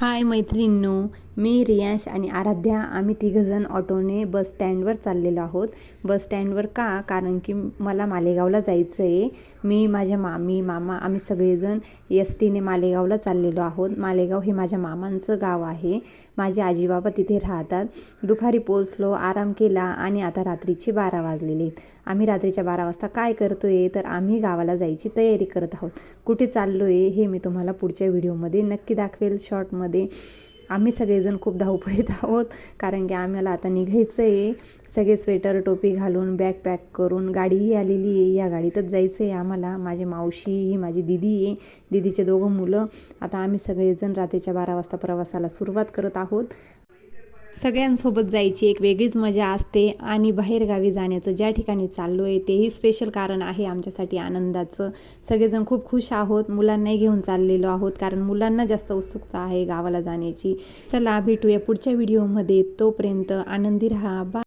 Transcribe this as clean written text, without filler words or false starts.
हाय मैत्रिणींनो, मी रियांश आणि आराध्या आम्ही तिघंजण ऑटोने बस स्टँडवर चाललेलो आहोत. बस स्टँडवर का? कारण की मला मालेगावला जायचं आहे. मी, माझ्या मामी, मामा आम्ही सगळेजण एस टीने मालेगावला चाललेलो आहोत. मालेगाव हे माझ्या मामांचं गाव आहे. माझे आजीबाबा तिथे राहतात. दुपारी पोचलो, आराम केला आणि आता रात्रीचे 12 वाजलेले आहेत. आम्ही रात्रीच्या 12 वाजता काय करतो आहे तर आम्ही गावाला जायची तयारी करत आहोत. कुठे चाललो आहे हे मी तुम्हाला पुढच्या व्हिडिओमध्ये नक्की दाखवेल शॉर्टमध्ये. आम्ही सगळेजण खूप धावपळीत आहोत कारण की आम्हाला आता निघायचं आहे. सगळे स्वेटर टोपी घालून बॅग पॅक करून गाडीही आलेली आहे. या गाडीतच जायचं आहे आम्हाला. माझी मावशी ही माझी दिदी आहे, दिदीचे 2 मुलं. आता आम्ही सगळेजण रात्रीच्या 12 वाजता प्रवासाला सुरुवात करत आहोत. सगळ्यांसोबत जायची एक वेगळीच मजा असते आणि बाहेरगावी जाण्याचं ज्या ठिकाणी चाललो आहे तेही स्पेशल कारण आहे आमच्यासाठी आनंदाचं. सगळेजण खूप खुश आहोत. मुलांनाही घेऊन चाललेलो आहोत कारण मुलांना जास्त उत्सुकता आहे गावाला जाण्याची. चला भेटूया पुढच्या व्हिडिओमध्ये. तोपर्यंत आनंदी राहा. बाय.